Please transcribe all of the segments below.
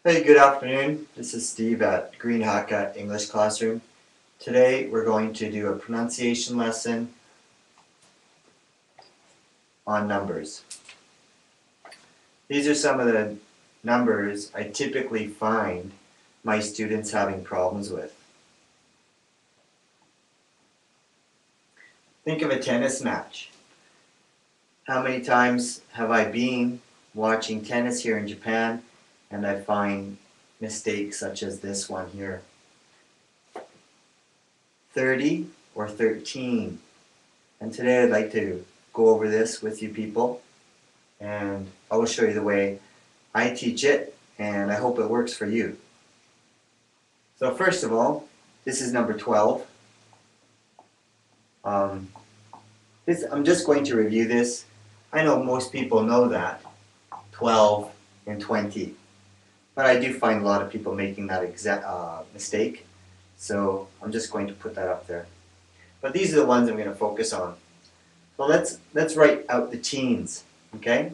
Hey, good afternoon. This is Steve at Green Haka English Classroom. Today we're going to do a pronunciation lesson on numbers. These are some of the numbers I typically find my students having problems with. Think of a tennis match. How many times have I been watching tennis here in Japan and I find mistakes such as this one here. 30 or 13. And today I'd like to go over this with you people, and I will show you the way I teach it, and I hope it works for you. So first of all, this is number 12. I'm just going to review this. I know most people know that, 12 and 20. But I do find a lot of people making that exact mistake. So I'm just going to put that up there. But these are the ones I'm going to focus on. So let's write out the teens, okay?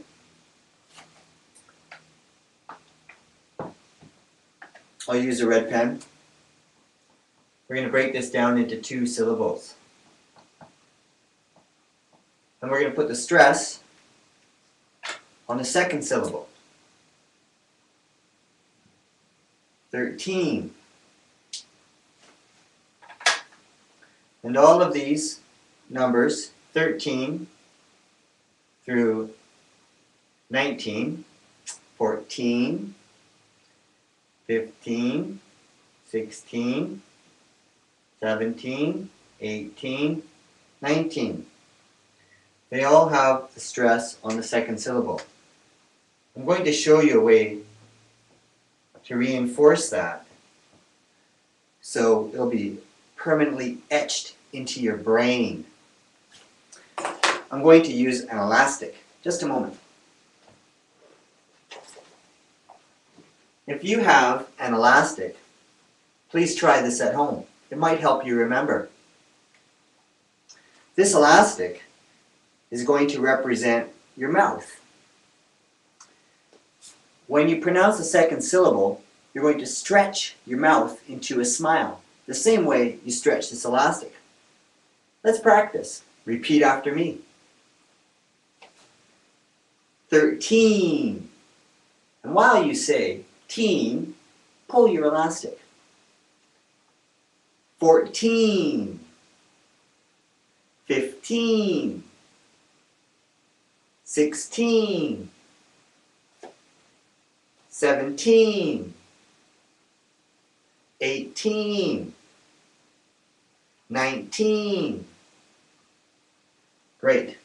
I'll use a red pen. We're going to break this down into 2 syllables. And we're going to put the stress on the second syllable. 13. And all of these numbers, 13 through 19, 14, 15, 16, 17, 18, 19. They all have the stress on the second syllable. I'm going to show you a way to reinforce that so it'll be permanently etched into your brain. I'm going to use an elastic. Just a moment. If you have an elastic, please try this at home. It might help you remember. This elastic is going to represent your mouth. When you pronounce the second syllable, you're going to stretch your mouth into a smile, the same way you stretch this elastic. Let's practice. Repeat after me. 13. And while you say teen, pull your elastic. 14. 15. 16. 17. 18. 19. Great.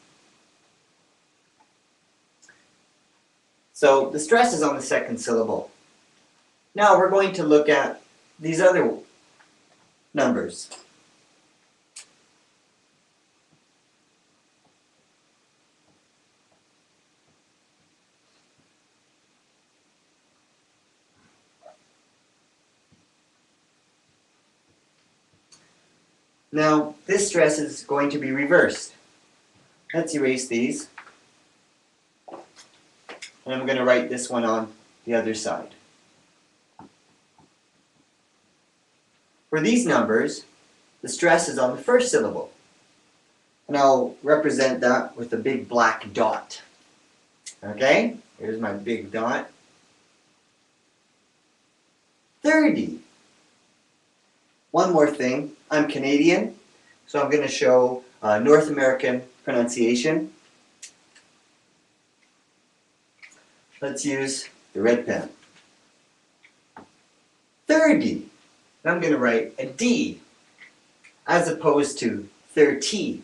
So the stress is on the second syllable. Now we're going to look at these other numbers. Now, this stress is going to be reversed. Let's erase these. And I'm going to write this one on the other side. For these numbers, the stress is on the first syllable. And I'll represent that with a big black dot. Okay? Here's my big dot. 30. One more thing, I'm Canadian, so I'm going to show North American pronunciation. Let's use the red pen. 30. And I'm going to write a D as opposed to 30.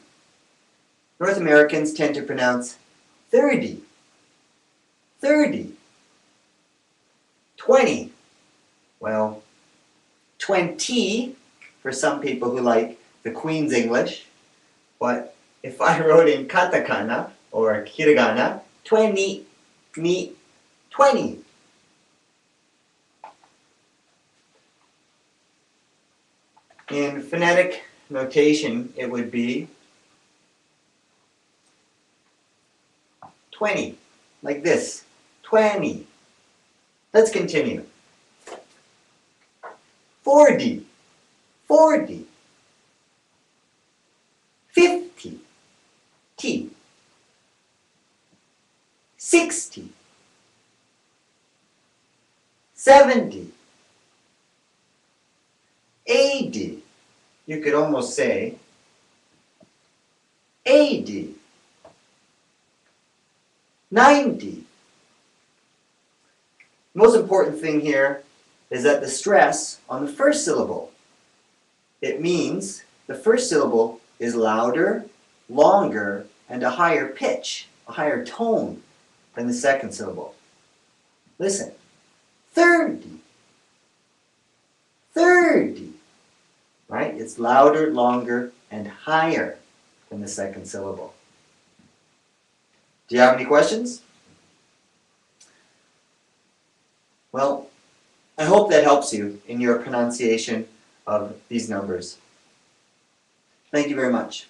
North Americans tend to pronounce 30. 30. 20. Well, 20 for some people who like the Queen's English, but if I wrote in katakana or hiragana, 20, 20. In phonetic notation, it would be 20, like this, 20. Let's continue. 40, 40, 50, T, 60, 70, 80, you could almost say 80, 90. The most important thing here is that the stress on the first syllable. It means the first syllable is louder, longer, and a higher pitch, a higher tone than the second syllable. Listen, 30, 30, right? It's louder, longer, and higher than the second syllable. Do you have any questions? Well, I hope that helps you in your pronunciation of these numbers. Thank you very much.